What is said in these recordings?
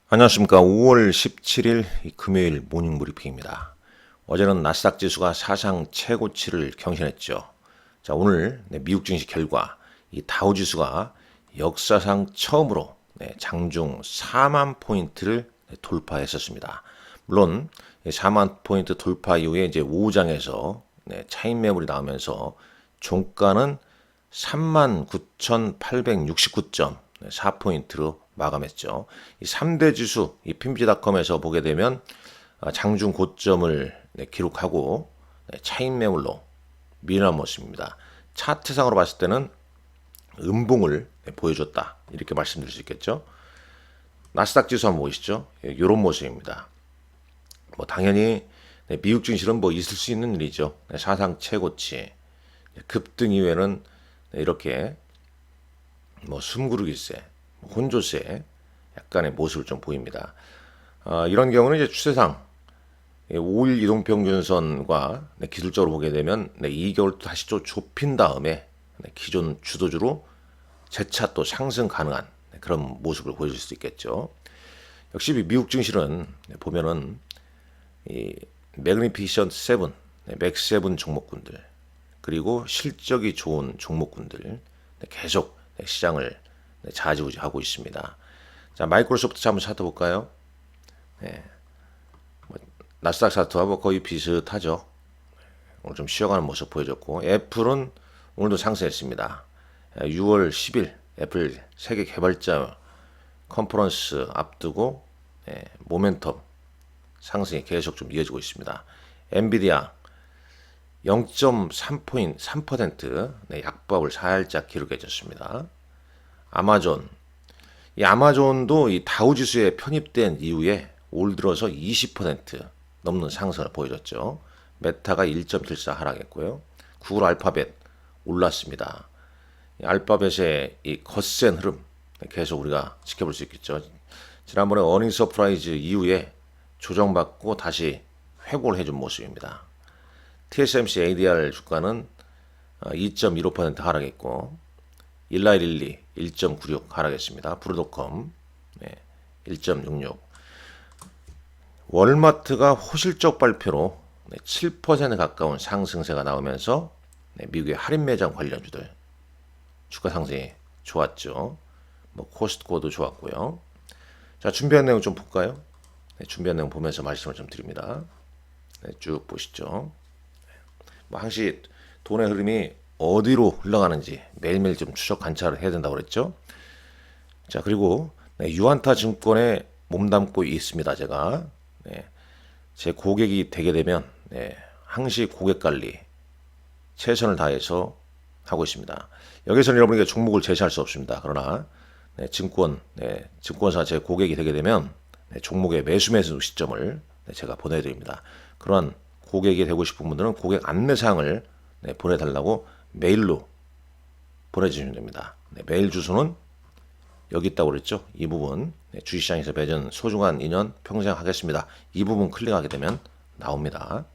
안녕하십니까. 5월 17일 금요일 모닝 브리핑입니다. 어제는 나스닥 지수가 사상 최고치를 경신했죠. 자, 오늘 미국 증시 결과 이 다우 지수가 역사상 처음으로 장중 4만 포인트를 돌파했었습니다. 물론 4만 포인트 돌파 이후에 이제 오후장에서 차익 매물이 나오면서 종가는 39,869점 4포인트로 마감했죠. 이 3대 지수, 이 핀비닷컴에서 보게 되면 장중 고점을 기록하고 차익 매물로 밀어난 모습입니다. 차트상으로 봤을 때는 음봉을 보여줬다. 이렇게 말씀드릴 수 있겠죠. 나스닥 지수 한번 보시죠. 이런 모습입니다. 뭐 당연히 미국 증시는 뭐 있을 수 있는 일이죠. 사상 최고치 급등 이후에는 이렇게 뭐 숨구르기세, 혼조세 약간의 모습을 좀 보입니다. 이런 경우는 이제 추세상 5일 이동평균선과 기술적으로 보게 되면 2개월 다시 또 좁힌 다음에 기존 주도주로 재차 또 상승 가능한 그런 모습을 보여줄 수 있겠죠. 역시 미국 증시는 보면은 이 매그니피션트 7, 맥 세븐 종목군들 그리고 실적이 좋은 종목군들 계속 시장을 좌지우지하고 있습니다. 자, 마이크로소프트 한번 살펴볼까요? 나스닥 차트와 뭐 거의 비슷하죠. 오늘 좀 쉬어가는 모습 보여줬고, 애플은 오늘도 상승했습니다. 6월 10일 애플 세계 개발자 컨퍼런스 앞두고 모멘텀 상승이 계속 좀 이어지고 있습니다. 엔비디아 0.3포인트, 3% 약보합을 살짝 기록해줬습니다. 아마존, 이 아마존도 이 다우지수에 편입된 이후에 올 들어서 20% 넘는 상승을 보여줬죠. 메타가 1.74 하락했고요. 구글 알파벳 올랐습니다. 이 알파벳의 이 거센 흐름 계속 우리가 지켜볼 수 있겠죠. 지난번에 어닝 서프라이즈 이후에 조정받고 다시 회복을 해준 모습입니다. TSMC ADR 주가는 2.15% 하락했고 일라일릴리 1.96 하락했습니다. 브루도컴 1.66. 월마트가 호실적 발표로 7% 가까운 상승세가 나오면서 미국의 할인 매장 관련주들 주가 상승이 좋았죠. 뭐 코스트코도 좋았고요. 자, 준비한 내용 좀 볼까요? 준비한 내용 보면서 말씀을 좀 드립니다. 쭉 보시죠. 뭐 항시 돈의 흐름이 어디로 흘러가는지 매일매일 좀 추적 관찰을 해야 된다고 그랬죠. 자, 그리고 유안타 증권에 몸담고 있습니다. 제가 제 고객이 되게 되면 항시 고객 관리 최선을 다해서 하고 있습니다. 여기서는 여러분에게 종목을 제시할 수 없습니다. 그러나 증권사 제 고객이 되게 되면 종목의 매수 시점을 제가 보내드립니다. 그런 고객이 되고 싶은 분들은 고객 안내사항을 보내달라고 메일로 보내주시면 됩니다. 메일 주소는 여기 있다고 그랬죠. 이 부분 주식시장에서 맺은 소중한 인연 평생 하겠습니다. 이 부분 클릭하게 되면 나옵니다.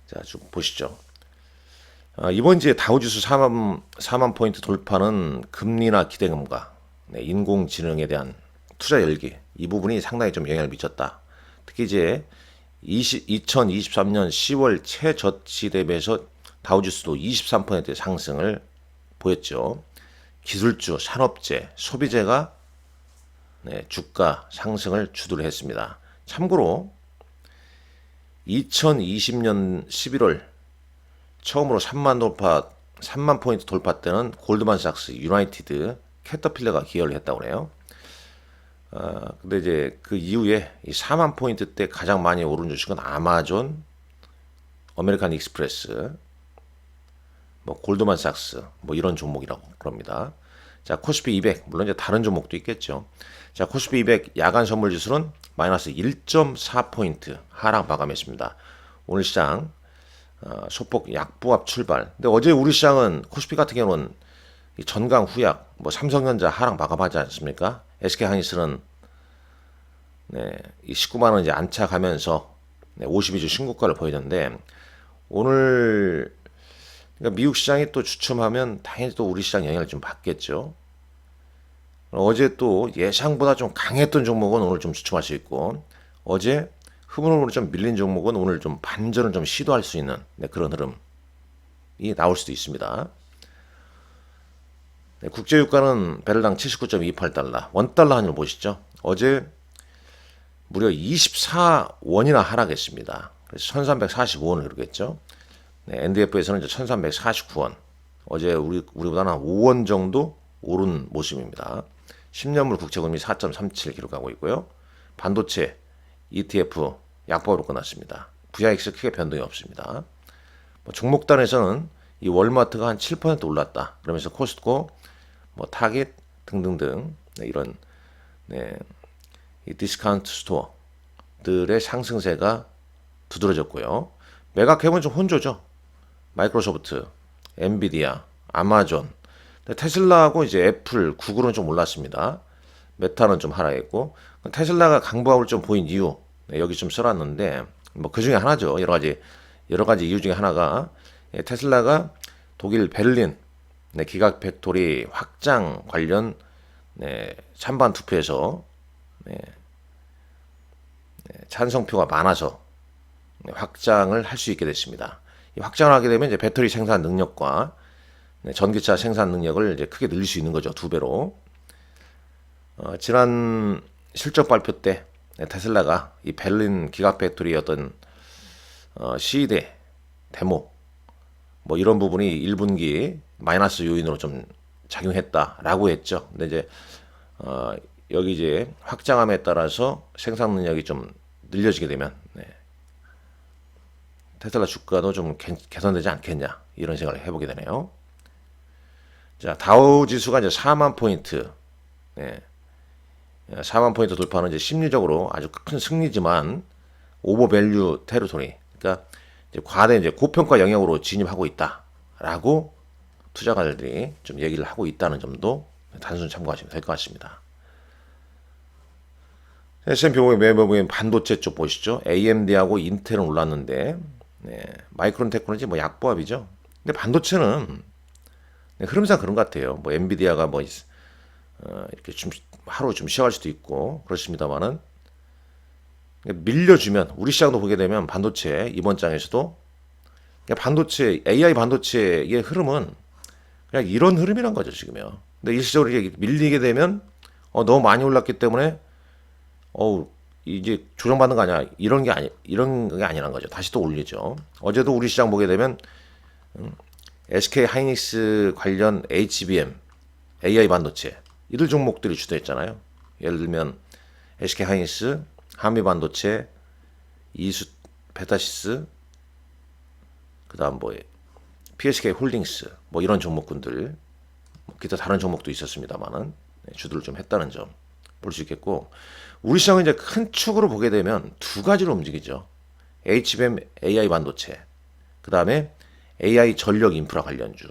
자, 쭉 보시죠. 이번 주에 다우지수 4만 포인트 돌파는 금리나 기대감과 인공지능에 대한 투자 열기 이 부분이 상당히 좀 영향을 미쳤다. 특히 이제 2023년 10월 최저치 대비해서 다우지수도 23% 상승을 보였죠. 기술주, 산업재, 소비재가 주가 상승을 주도를 했습니다. 참고로 2020년 11월 처음으로 3만 포인트 돌파 때는 골드만삭스, 유나이티드, 캐터필러가 기여를 했다고 그래요. 근데 이제 그 이후에 이 4만 포인트 때 가장 많이 오른 주식은 아마존, 아메리칸 익스프레스, 뭐 골드만삭스, 뭐 이런 종목이라고 그럽니다. 자, 코스피 200 물론 이제 다른 종목도 있겠죠. 자, 코스피 200 야간 선물 지수는 마이너스 1.4포인트 하락 마감했습니다. 오늘 시장 소폭 약보합 출발. 근데 어제 우리 시장은 코스피 같은 경우는 이 전강 후약, 뭐 삼성전자 하락 마감하지 않습니까? SK 하이닉스는 이 19만 원 이제 안착하면서 52주 신고가를 보이던데 오늘 그러니까 미국 시장이 또 주춤하면 당연히 또 우리 시장 영향을 좀 받겠죠. 어제 또 예상보다 좀 강했던 종목은 오늘 좀 주춤할 수 있고, 어제 흐름으로 좀 밀린 종목은 오늘 좀 반전을 좀 시도할 수 있는 그런 흐름이 나올 수도 있습니다. 국제유가는 배럴당 79.28달러, 원달러 환율 보시죠. 어제 무려 24원이나 하락했습니다. 그래서 1345원을 그러겠죠. NDF에서는 이제 1349원. 어제 우리보다는 한 5원 정도 오른 모습입니다. 10년물 국채금리 4.37 기록하고 있고요. 반도체 ETF 약보로 끝났습니다. VIX 크게 변동이 없습니다. 종목단에서는 이 월마트가 한 7% 올랐다. 그러면서 코스트코, 타겟 등등등 이런 이 디스카운트 스토어들의 상승세가 두드러졌고요. 매각해보면 좀 혼조죠. 마이크로소프트, 엔비디아, 아마존, 테슬라하고 이제 애플, 구글은 좀 올랐습니다. 메타는 좀 하락했고, 테슬라가 강보합을 좀 보인 이유 여기 좀 써놨는데 그 중에 하나죠. 여러 가지 이유 중에 하나가 테슬라가 독일 베를린 기가 팩토리 확장 관련 찬반 투표에서 찬성표가 많아서 확장을 할 수 있게 됐습니다. 이 확장을 하게 되면 이제 배터리 생산 능력과 전기차 생산 능력을 이제 크게 늘릴 수 있는 거죠. 2배로. 지난 실적 발표 때 테슬라가 이 베를린 기가팩토리 어떤 시대 데모 이런 부분이 1분기 마이너스 요인으로 좀 작용했다라고 했죠. 근데 이제 여기 이제 확장함에 따라서 생산 능력이 좀 늘려지게 되면 테슬라 주가도 좀 개선되지 않겠냐 이런 생각을 해보게 되네요. 자, 다우 지수가 이제 4만 포인트, 4만 포인트 돌파는 이제 심리적으로 아주 큰 승리지만 오버밸류 테리토리, 그러니까 이제 과대 이제 고평가 영역으로 진입하고 있다라고 투자가들이 좀 얘기를 하고 있다는 점도 단순히 참고하시면 될 것 같습니다. S&P 500 매매보면 반도체 쪽 보시죠. AMD하고 인텔은 올랐는데 마이크론 테크놀로지 약보합이죠. 근데 반도체는 흐름상 그런 것 같아요. 엔비디아가 이렇게 좀 하루 좀 쉬어갈 수도 있고 그렇습니다만은 밀려주면 우리 시장도 보게 되면 반도체 이번 장에서도 반도체 AI 반도체의 흐름은 그냥 이런 흐름이란 거죠 지금요. 근데 일시적으로 이게 밀리게 되면 너무 많이 올랐기 때문에 이제 조정받는 거 아니야 이런 게 아니란 거죠. 다시 또 올리죠. 어제도 우리 시장 보게 되면 SK 하이닉스 관련 HBM, AI 반도체 이들 종목들이 주도했잖아요. 예를 들면 SK 하이닉스, 한미 반도체, 이수 베타시스, 그다음 PSK 홀딩스 이런 종목군들 기타 다른 종목도 있었습니다만은 주도를 좀 했다는 점 볼 수 있겠고 우리 시장은 이제 큰 축으로 보게 되면 두 가지로 움직이죠. HBM, AI 반도체, 그다음에 AI 전력 인프라 관련주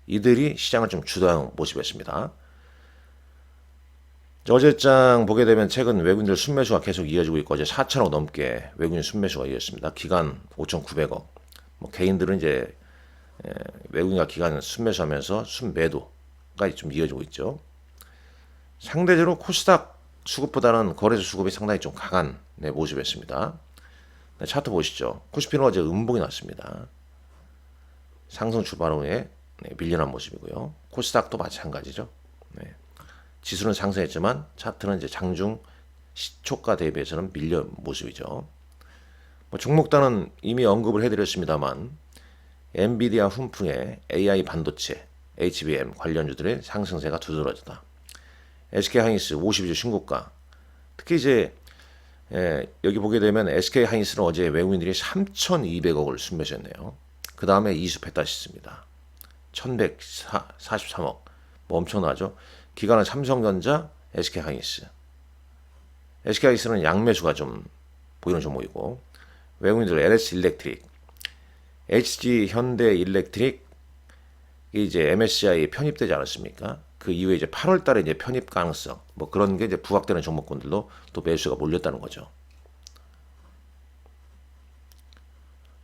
이들이 시장을 좀 주도하는 모습이었습니다. 어제장 보게 되면 최근 외국인들 순매수가 계속 이어지고 있고 어제 4천억 넘게 외국인 순매수가 이어졌습니다. 기간 5,900억. 개인들은 이제 외국인과 기관 순매수하면서 순매도가 좀 이어지고 있죠. 상대적으로 코스닥 수급보다는 거래소 수급이 상당히 좀 강한 모습이었습니다. 차트 보시죠. 코스피는 어제 음봉이 났습니다. 상승 출발 후에 밀려난 모습이고요. 코스닥도 마찬가지죠. 지수는 상승했지만 차트는 이제 장중 시초가 대비해서는 밀려 모습이죠. 종목단은 이미 언급을 해드렸습니다만 엔비디아 훈풍에 AI 반도체, HBM 관련주들의 상승세가 두드러졌다. SK 하이닉스 52주 신고가. 특히 이제 여기 보게 되면 SK 하이닉스는 어제 외국인들이 3,200억을 순매수했네요. 그 다음에 이수 베타시스입니다. 1,143억. 엄청나죠? 기관은 삼성전자, SK 하이닉스. SK 하이닉스는 양매수가 좀 보이는 종목이고 외국인들 LS 일렉트릭, HG 현대 일렉트릭 이제 MSCI에 편입되지 않았습니까? 그 이후에 이제 8월 달에 이제 편입 가능성 그런 게 이제 부각되는 종목군들도 또 매수가 몰렸다는 거죠.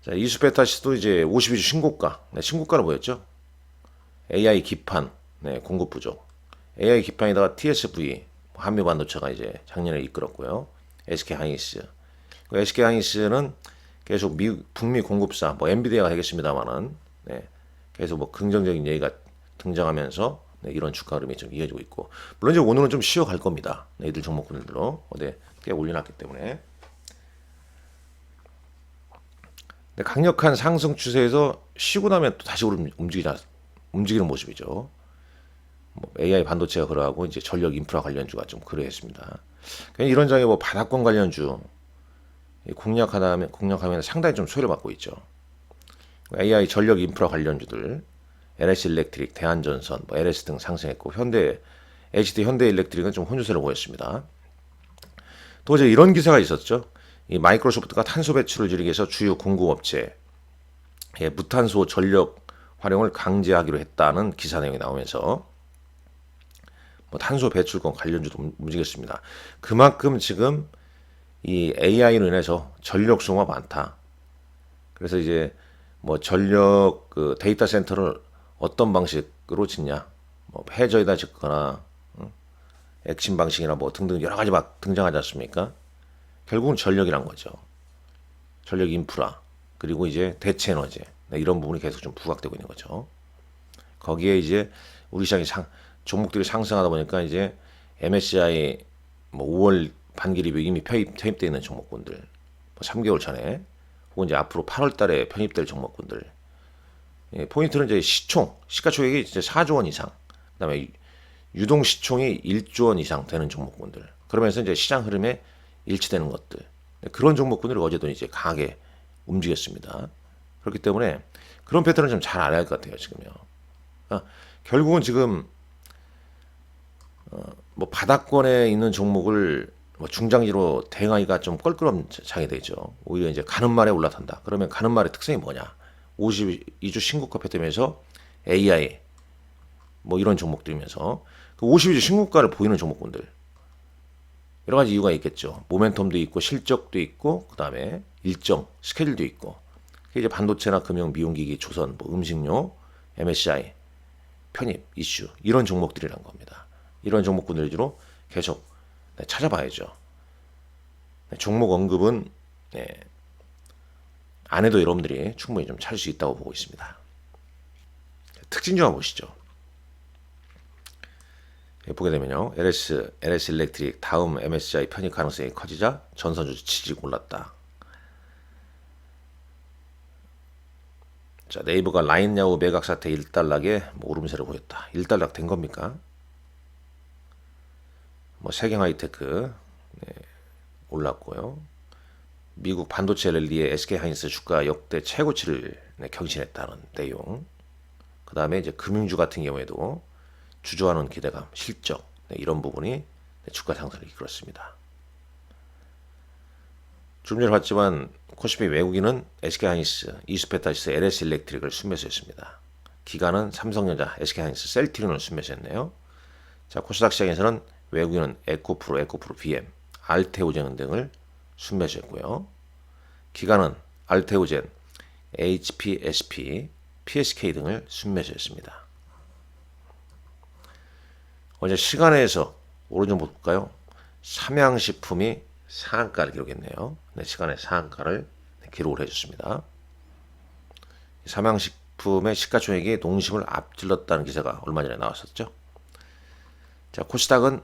자, 이수베타시도 이제 52주 신고가. 신고가로 보였죠? AI 기판 공급 부족. AI 기판에다가 TSV 한미 반도체가 이제 작년에 이끌었고요. SK 하이닉스. SK 하이닉스는 계속 북미 공급사 뭐 엔비디아가 되겠습니다만은 네, 계속 뭐 긍정적인 얘기가 등장하면서 네, 이런 주가 흐름이 좀 이어지고 있고 물론 이제 오늘은 좀 쉬어갈 겁니다. 네, 이들 종목군들로 어제 꽤 올려놨기 때문에 네, 강력한 상승 추세에서 쉬고 나면 또 다시 움직이는 모습이죠. 뭐 AI 반도체가 그러하고 이제 전력 인프라 관련주가 좀 그러했습니다. 이런 장에 뭐 바닥권 관련주 공략하면 상당히 좀 소외를 받고 있죠. AI 전력 인프라 관련주들 LS 일렉트릭, 대한전선, 뭐 LS 등 상승했고 HD 현대일렉트릭은 좀 혼조세를 보였습니다. 또 이제 이런 기사가 있었죠. 이 마이크로소프트가 탄소 배출을 줄이기 위해서 주요 공급업체에 무탄소 전력 활용을 강제하기로 했다는 기사 내용이 나오면서 뭐 탄소 배출권 관련주도 움직였습니다. 그만큼 지금 이 AI로 인해서 전력 소모가 많다. 그래서 이제 뭐 전력 그 데이터 센터를 어떤 방식으로 짓냐, 뭐 해저에다 짓거나 액심 방식이나 뭐 등등 여러 가지 막 등장하지 않습니까? 결국은 전력이란 거죠. 전력 인프라 그리고 이제 대체 에너지 이런 부분이 계속 좀 부각되고 있는 거죠. 거기에 이제 우리 시장이 종목들이 상승하다 보니까 이제 MSCI 뭐 5월 반기 리뷰 이미 편입되어 있는 종목군들, 뭐 3개월 전에 혹은 이제 앞으로 8월 달에 편입될 종목군들. 포인트는 이제 시가총액이 이제 4조 원 이상, 그다음에 유동 시총이 1조 원 이상 되는 종목군들. 그러면서 이제 시장 흐름에 일치되는 것들. 그런 종목군들이 어제도 이제 강하게 움직였습니다. 그렇기 때문에 그런 패턴을 좀 잘 알아야 할 것 같아요, 지금요. 그러니까 결국은 지금 뭐 바닥권에 있는 종목을 뭐 중장기로 대응하기가 좀 껄끄러운 장이 되죠. 오히려 이제 가는 말에 올라탄다. 그러면 가는 말의 특성이 뭐냐? 52주 신고가 패턴에서 AI 뭐 이런 종목들이면서 그 52주 신고가를 보이는 종목군들 여러 가지 이유가 있겠죠. 모멘텀도 있고 실적도 있고 그다음에 일정 스케줄도 있고 이제 반도체나 금융, 미용기기, 조선, 뭐 음식료, MSCI 편입 이슈 이런 종목들이란 겁니다. 이런 종목군들 위주로 계속 찾아봐야죠. 종목 언급은 안 해도 여러분들이 충분히 좀 찾을 수 있다고 보고 있습니다. 특징 좀 한번 보시죠. 보게 되면요. LS 일렉트릭 다음 MSCI 편입 가능성이 커지자 전선주 지지고 올랐다. 자, 네이버가 라인야후 매각 사태 일단락에 뭐 오름세를 보였다. 일단락 된 겁니까? 뭐 세경 하이테크 올랐고요. 미국 반도체 랠리에 SK 하이닉스 주가 역대 최고치를 경신했다는 내용. 그 다음에 이제 금융주 같은 경우에도 주저하는 기대감, 실적 이런 부분이 주가 상승을 이끌었습니다. 좀 전에 봤지만 코스피 외국인은 SK 하이닉스, 이수페타시스, LS 일렉트릭을 순매수했습니다. 기관은 삼성전자, SK 하이닉스, 셀트리온을 순매수했네요. 자, 코스닥 시장에서는 외국인은 에코프로 BM, 알테오젠 등을 순매수했고요. 기관은 알테오젠, HPSP, PSK 등을 순매수했습니다. 어제 시간에서 오른쪽 볼까요? 삼양식품이 상한가를 기록했네요. 네, 시간에 상한가를 기록을 해줬습니다. 삼양식품의 시가총액이 농심을 앞질렀다는 기사가 얼마 전에 나왔었죠. 자, 코스닥은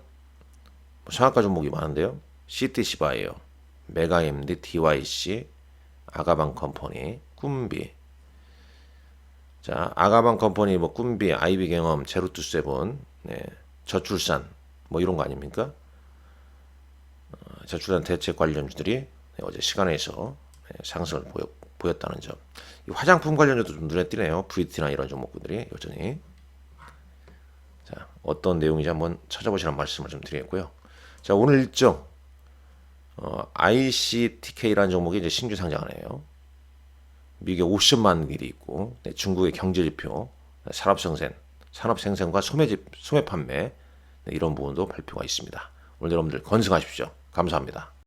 상한가 종목이 많은데요. CTC바이오, 메가MD, DYC, 아가방 컴퍼니, 꿈비. 자, 아가방 컴퍼니, 뭐 꿈비, 아이비경험, 제로투세븐, 저출산, 뭐 이런 거 아닙니까? 저출산 대책 관련주들이 어제 시간에서 상승을 보였다는 점. 이 화장품 관련주도 좀 눈에 띄네요. 브리티나 이런 종목들이 여전히. 자, 어떤 내용인지 한번 찾아보시라는 말씀을 좀 드리겠고요. 자, 오늘 일정 ICTK라는 종목이 이제 신규 상장하네요. 미국의 옵션만 길이 있고 중국의 경제지표, 산업생산과 소매 판매 이런 부분도 발표가 있습니다. 오늘 여러분들 건승하십시오. 감사합니다.